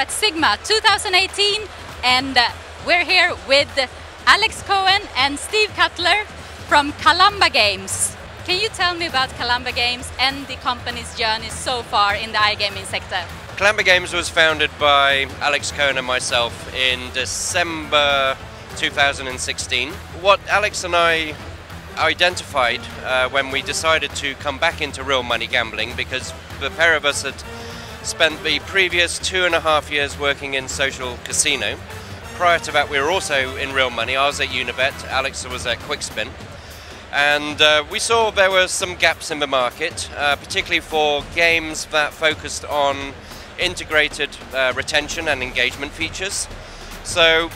at Sigma 2018, and we're here with Alex Cohen and Steve Cutler from Kalamba Games. Can you tell me about Kalamba Games and the company's journey so far in the iGaming sector? Kalamba Games was founded by Alex Cohen and myself in December 2016. What Alex and I identified when we decided to come back into real money gambling, because the pair of us had spent the previous 2.5 years working in social casino. Prior to that we were also in real money. I was at Unibet, Alex was at Quickspin. And we saw there were some gaps in the market, particularly for games that focused on integrated retention and engagement features. So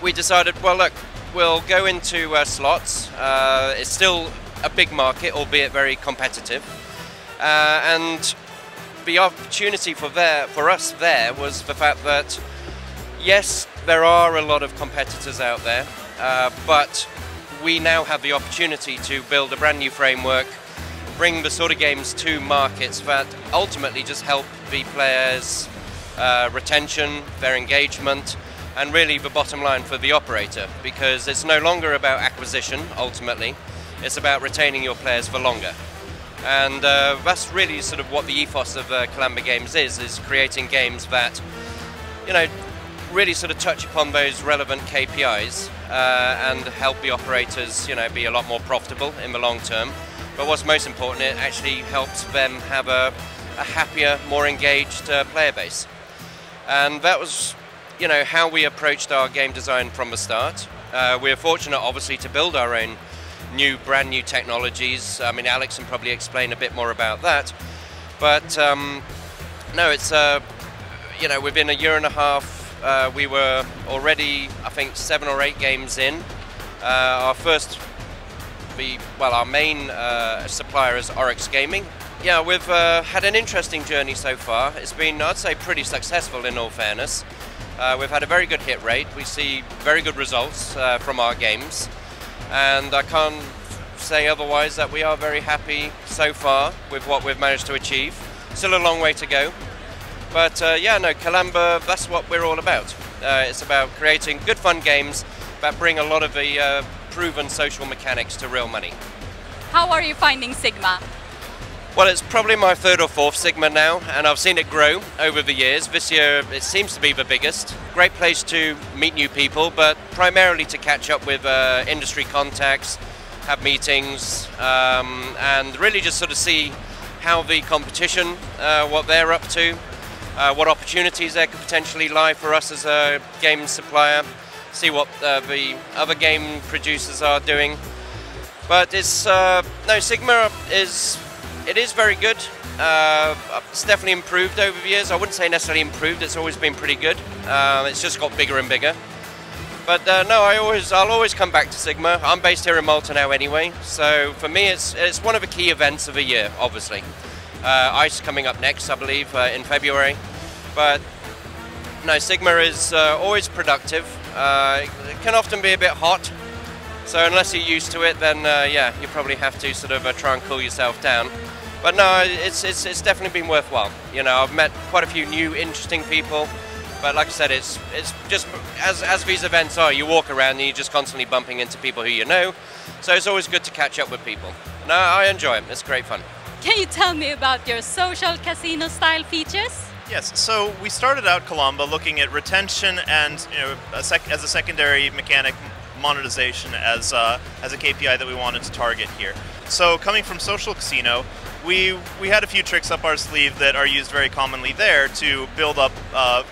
we decided, well look, we'll go into slots. It's still a big market, albeit very competitive. And the opportunity for us there was the fact that, yes, there are a lot of competitors out there, but we now have the opportunity to build a brand new framework, bring the sort of games to markets that ultimately just help the players' retention, their engagement, and really the bottom line for the operator, because it's no longer about acquisition ultimately, it's about retaining your players for longer. And that's really sort of what the ethos of Kalamba Games is creating games that, you know, really sort of touch upon those relevant KPIs and help the operators, you know, be a lot more profitable in the long term. But what's most important, it actually helps them have a happier, more engaged player base. And that was, you know, how we approached our game design from the start. We're fortunate, obviously, to build our own brand new technologies. I mean, Alex can probably explain a bit more about that. But no, it's you know, within a 1.5 years. We were already, I think, 7 or 8 games in. Our main supplier is Oryx Gaming. Yeah, we've had an interesting journey so far. It's been, I'd say, pretty successful in all fairness. We've had a very good hit rate. We see very good results from our games. And I can't say otherwise that we are very happy so far with what we've managed to achieve. Still a long way to go. But yeah, no, Kalamba, that's what we're all about. It's about creating good fun games that bring a lot of the proven social mechanics to real money. How are you finding Sigma? Well, it's probably my 3rd or 4th Sigma now, and I've seen it grow over the years. This year it seems to be the biggest. Great place to meet new people, but primarily to catch up with industry contacts, have meetings, and really just sort of see how the competition, what they're up to, what opportunities there could potentially lie for us as a game supplier, see what the other game producers are doing. But it's, no, Sigma is very good. It's definitely improved over the years. I wouldn't say necessarily improved, it's always been pretty good. It's just got bigger and bigger. But no, I'll always come back to Sigma. I'm based here in Malta now anyway, so for me it's one of the key events of the year, obviously. ICE coming up next, I believe, in February. But no, Sigma is always productive. It can often be a bit hot, so unless you're used to it, then yeah, you probably have to sort of try and cool yourself down. But no, it's definitely been worthwhile. You know, I've met quite a few new, interesting people. But like I said, it's just as these events are, you walk around and you're just constantly bumping into people who you know. So it's always good to catch up with people. No, I enjoy it. It's great fun. Can you tell me about your social casino style features? Yes, so we started out Columba looking at retention and, you know, as a secondary mechanic, monetization as a KPI that we wanted to target here. So coming from social casino, we had a few tricks up our sleeve that are used very commonly there to build up,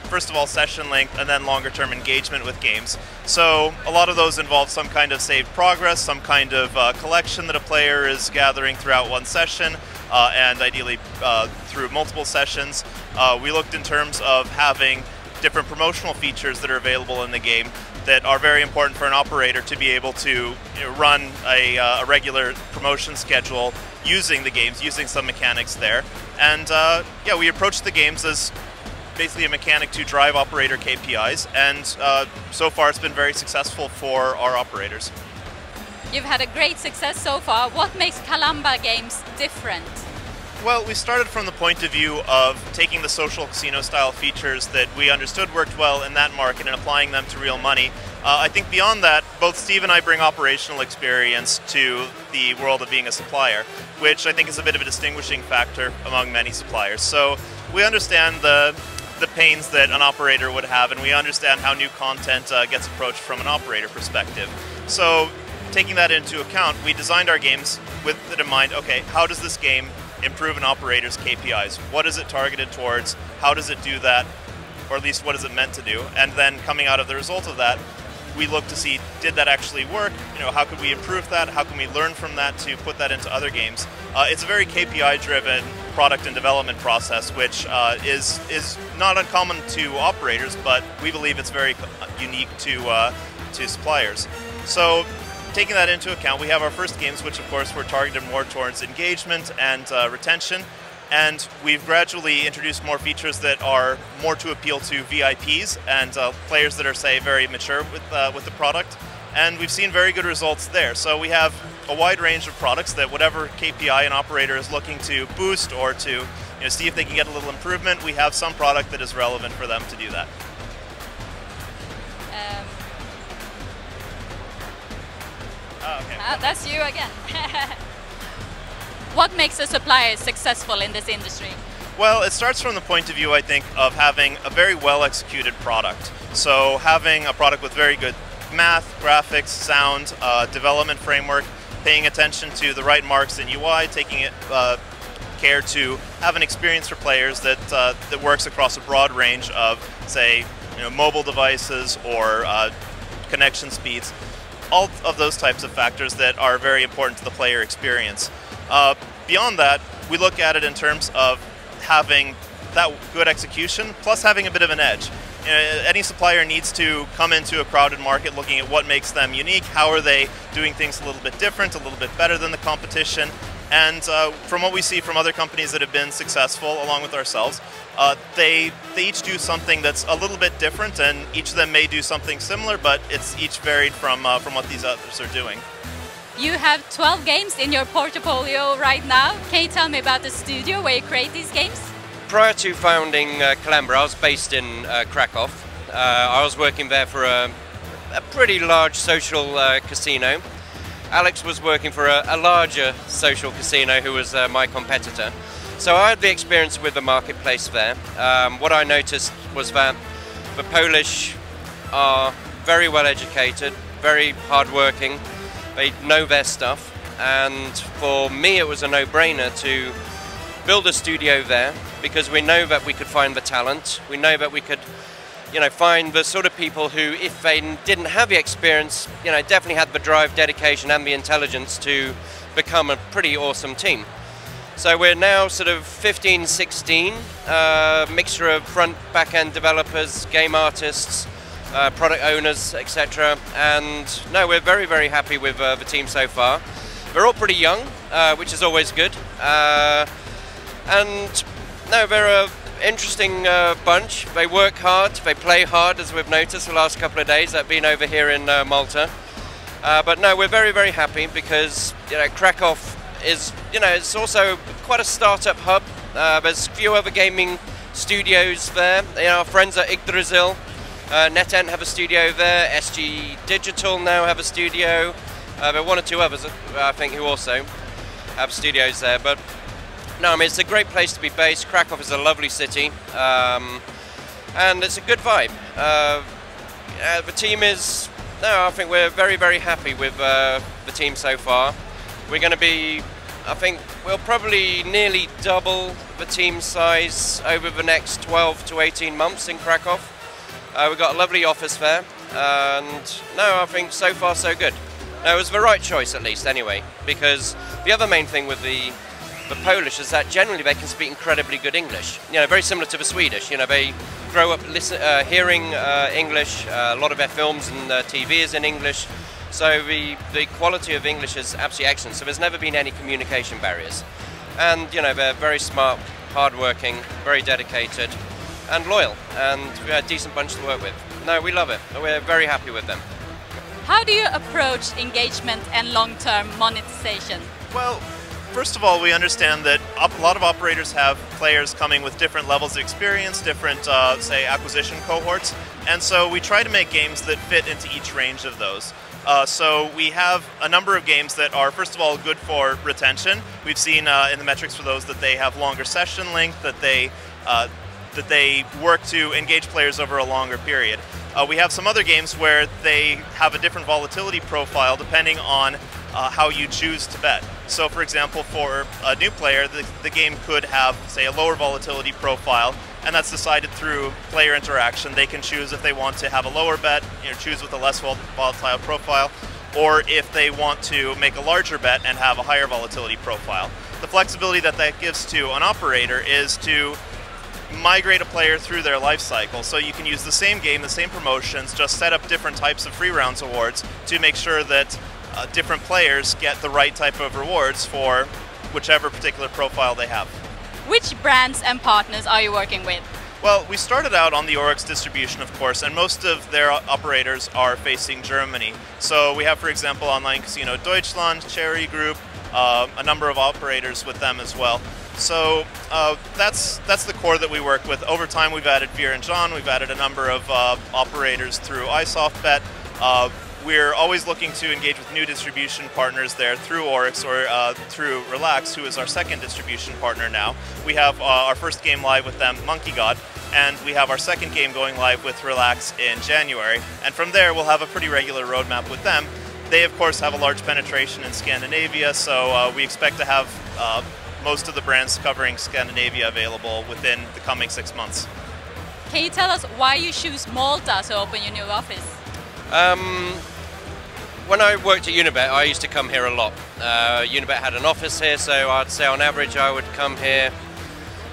first of all, session length and then longer term engagement with games. So a lot of those involve some kind of saved progress, some kind of collection that a player is gathering throughout one session, and ideally through multiple sessions. We looked in terms of having different promotional features that are available in the game that are very important for an operator to be able to, you know, run a regular promotion schedule using the games, using some mechanics there. And yeah, we approached the games as basically a mechanic to drive operator KPIs, and so far it's been very successful for our operators. You've had a great success so far. What makes Kalamba Games different? Well, we started from the point of view of taking the social casino style features that we understood worked well in that market and applying them to real money. I think beyond that, both Steve and I bring operational experience to the world of being a supplier, which I think is a bit of a distinguishing factor among many suppliers. So we understand the pains that an operator would have, and we understand how new content gets approached from an operator perspective. So taking that into account, we designed our games with it in mind. Okay, how does this game improve an operator's KPIs? What is it targeted towards? How does it do that? Or at least what is it meant to do? And then coming out of the result of that, we look to see, did that actually work? How could we improve that? How can we learn from that to put that into other games? It's a very KPI-driven product and development process, which is not uncommon to operators, but we believe it's very unique to suppliers. So taking that into account, we have our first games, which of course were targeted more towards engagement and retention. And we've gradually introduced more features that are more to appeal to VIPs and players that are, say, very mature with the product. And we've seen very good results there. So we have a wide range of products that whatever KPI an operator is looking to boost or to see if they can get a little improvement, we have some product that is relevant for them to do that. Okay. That's you again. What makes a supplier successful in this industry? Well, it starts from the point of view, I think, of having a very well-executed product. So having a product with very good math, graphics, sound, development framework, paying attention to the right marks in UI, taking care to have an experience for players that works across a broad range of, say, mobile devices or connection speeds. All of those types of factors that are very important to the player experience. Beyond that, we look at it in terms of having that good execution, plus having a bit of an edge. Any supplier needs to come into a crowded market looking at what makes them unique, how are they doing things a little bit different, a little bit better than the competition. And from what we see from other companies that have been successful along with ourselves, they each do something that's a little bit different, and each of them may do something similar, but it's each varied from what these others are doing. You have 12 games in your portfolio right now. Can you tell me about the studio where you create these games? Prior to founding Kalamba, I was based in Krakow. I was working there for a pretty large social casino. Alex was working for a larger social casino who was my competitor. So I had the experience with the marketplace there. What I noticed was that the Polish are very well educated, very hardworking. They know their stuff, and for me it was a no-brainer to build a studio there because we know that we could find the talent. We know that we could, find the sort of people who, if they didn't have the experience, definitely had the drive, dedication, and the intelligence to become a pretty awesome team. So we're now sort of 15, 16, mixture of front, back-end developers, game artists, product owners, etc. And no, we're very, very happy with the team so far. They're all pretty young, which is always good. And no, they're an interesting bunch. They work hard, they play hard, as we've noticed the last couple of days. I've been over here in Malta. But no, we're very, very happy because Krakow is, it's also quite a startup hub. There's a few other gaming studios there. Our friends at Yggdrasil. NetEnt have a studio there, SG Digital now have a studio. There are one or two others, I think, who also have studios there. But no, I mean, it's a great place to be based. Krakow is a lovely city, and it's a good vibe. The team is, I think we're very, very happy with the team so far. We're going to be, I think, we'll probably nearly double the team size over the next 12 to 18 months in Krakow. We've got a lovely office there, and no, I think so far so good. No, it was the right choice at least anyway, because the other main thing with the Polish is that generally they can speak incredibly good English. Very similar to the Swedish. They grow up hearing English. A lot of their films and TV is in English. So the quality of English is absolutely excellent. So there's never been any communication barriers. And they're very smart, hardworking, very dedicated, and loyal, and we're a decent bunch to work with. No, we love it. We're very happy with them. How do you approach engagement and long-term monetization? Well, first of all, we understand that a lot of operators have players coming with different levels of experience, different, say, acquisition cohorts, and so we try to make games that fit into each range of those. So we have a number of games that are, first of all, good for retention. We've seen in the metrics for those that they have longer session length, that they work to engage players over a longer period. We have some other games where they have a different volatility profile depending on how you choose to bet. So for example, for a new player, the game could have, say, a lower volatility profile, and that's decided through player interaction. They can choose if they want to have a lower bet, choose with a less volatile profile, or if they want to make a larger bet and have a higher volatility profile. The flexibility that gives to an operator is to migrate a player through their life cycle. So you can use the same game, the same promotions, just set up different types of free rounds awards to make sure that different players get the right type of rewards for whichever particular profile they have. Which brands and partners are you working with? Well, we started out on the Oryx distribution, of course, and most of their operators are facing Germany. So we have, for example, Online Casino Deutschland, Cherry Group, a number of operators with them as well. So that's the core that we work with. Over time, we've added Veer and John. We've added a number of operators through iSoftBet. We're always looking to engage with new distribution partners there through Oryx or through Relax, who is our second distribution partner now. We have our first game live with them, Monkey God, and we have our second game going live with Relax in January. And from there, we'll have a pretty regular roadmap with them. They, of course, have a large penetration in Scandinavia, so we expect to have most of the brands covering Scandinavia available within the coming 6 months. Can you tell us why you choose Malta to open your new office? When I worked at Unibet, I used to come here a lot. Unibet had an office here, so I'd say on average I would come here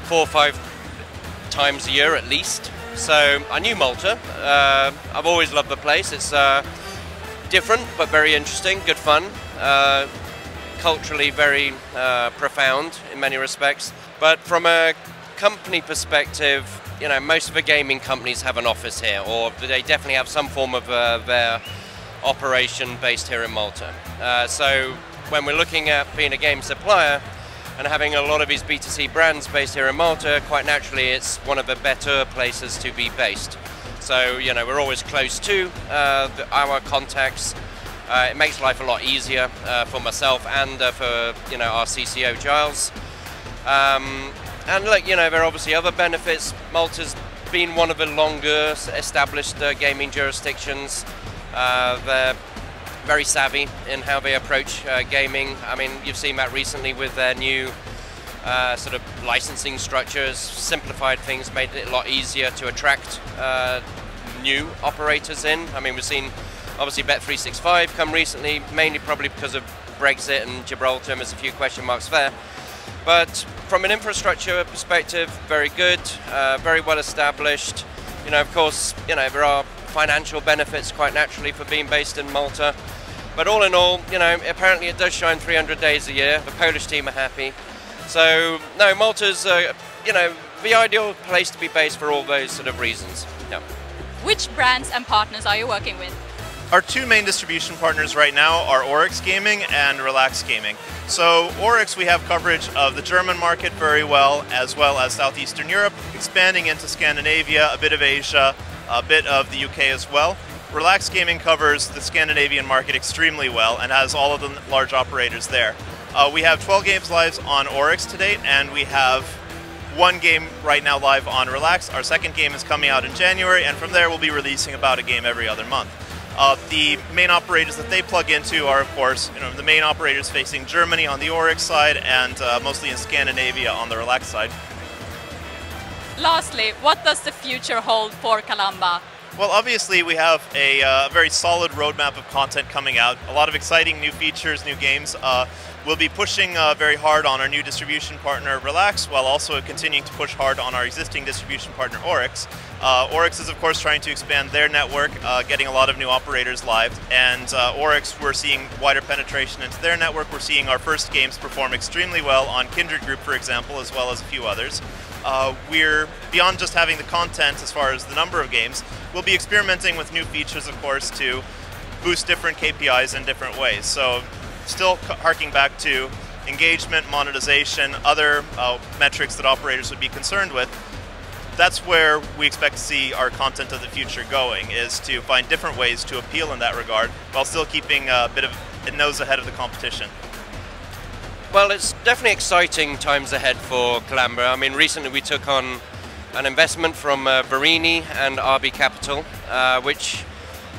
4 or 5 times a year at least. So I knew Malta. I've always loved the place. It's different but very interesting, good fun. Culturally very profound in many respects. But from a company perspective, most of the gaming companies have an office here, or they definitely have some form of their operation based here in Malta. So when we're looking at being a game supplier and having a lot of these B2C brands based here in Malta, quite naturally it's one of the better places to be based. So we're always close to our contacts. It makes life a lot easier for myself and for our CCO Giles. And look, there are obviously other benefits. Malta's been one of the longer established gaming jurisdictions. They're very savvy in how they approach gaming. I mean, you've seen that recently with their new sort of licensing structures, simplified things, made it a lot easier to attract new operators in. I mean, we've seen obviously Bet365 come recently, mainly probably because of Brexit and Gibraltar, and there's a few question marks there. But from an infrastructure perspective, very good, very well established. Of course, there are financial benefits quite naturally for being based in Malta. But all in all, apparently it does shine 300 days a year. The Polish team are happy. So, no, Malta's, the ideal place to be based for all those sort of reasons. Yeah. Which brands and partners are you working with? Our two main distribution partners right now are Oryx Gaming and Relax Gaming. So Oryx, we have coverage of the German market very well as Southeastern Europe, expanding into Scandinavia, a bit of Asia, a bit of the UK as well. Relax Gaming covers the Scandinavian market extremely well and has all of the large operators there. We have 12 games live on Oryx to date, and we have 1 game right now live on Relax. Our second game is coming out in January, and from there we'll be releasing about a game every other month. The main operators that they plug into are, of course, the main operators facing Germany on the Oryx side and mostly in Scandinavia on the Relax side. Lastly, what does the future hold for Kalamba? Well, obviously we have a very solid roadmap of content coming out, a lot of exciting new features, new games. We'll be pushing very hard on our new distribution partner, Relax, while also continuing to push hard on our existing distribution partner, Oryx. Oryx is, of course, trying to expand their network, getting a lot of new operators live, and Oryx, we're seeing wider penetration into their network. We're seeing our first games perform extremely well on Kindred Group, for example, as well as a few others. We're, beyond just having the content as far as the number of games, we'll be experimenting with new features, of course, to boost different KPIs in different ways. So, still harking back to engagement, monetization, other metrics that operators would be concerned with, that's where we expect to see our content of the future going, is to find different ways to appeal in that regard while still keeping a bit of a nose ahead of the competition. Well, it's definitely exciting times ahead for Kalamba. I mean, recently we took on an investment from Verini and RB Capital, which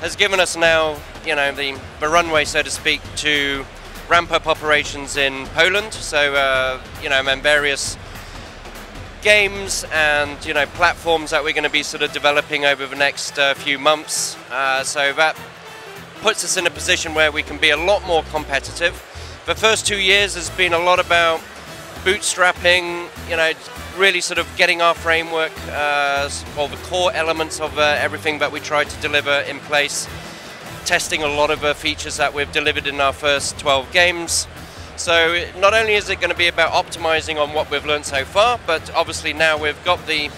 has given us now, you know, the runway, so to speak, to ramp up operations in Poland. So, you know, and various games and, you know, platforms that we're going to be sort of developing over the next few months. So that puts us in a position where we can be a lot more competitive. The first 2 years has been a lot about bootstrapping, you know, really sort of getting our framework, or the core elements of everything that we tried to deliver in place, testing a lot of features that we've delivered in our first 12 games. So not only is it going to be about optimizing on what we've learned so far, but obviously now we've got the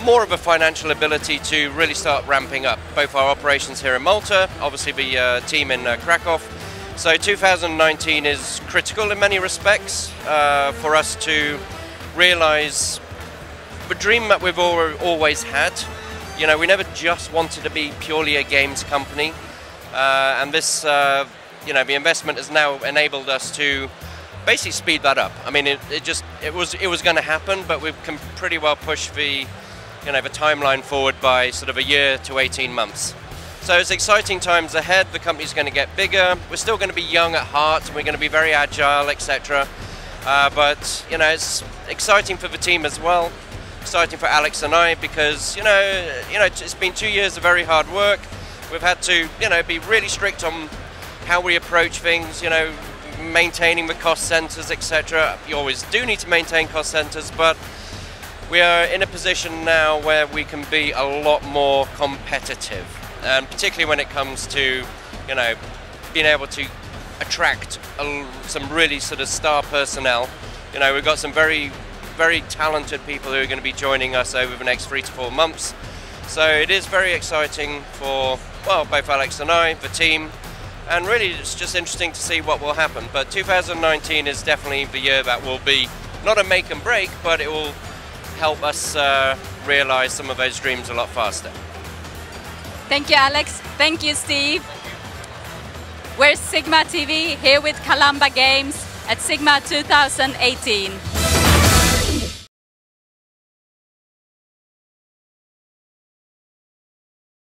more of a financial ability to really start ramping up both our operations here in Malta, obviously the team in Krakow. So 2019 is critical in many respects for us to realize the dream that we've always had. You know, we never just wanted to be purely a games company, and this, you know, the investment has now enabled us to basically speed that up. I mean, it was going to happen, but we can pretty well push the, you know, the timeline forward by sort of a year to 18 months. So it's exciting times ahead. The company's going to get bigger. We're still going to be young at heart, and we're going to be very agile, etc. But, you know, it's exciting for the team as well. Exciting for Alex and I, because, you know, it's been 2 years of very hard work. We've had to, you know, be really strict on how we approach things, you know, maintaining the cost centers, etc. You always do need to maintain cost centers, but we are in a position now where we can be a lot more competitive. And particularly when it comes to, you know, being able to attract some really sort of star personnel. You know, we've got some very, very talented people who are going to be joining us over the next 3 to 4 months. So it is very exciting for, well, both Alex and I, the team, and really it's just interesting to see what will happen. But 2019 is definitely the year that will be not a make and break, but it will help us realize some of those dreams a lot faster. Thank you, Alex. Thank you, Steve. We're Sigma TV here with Kalamba Games at Sigma 2018.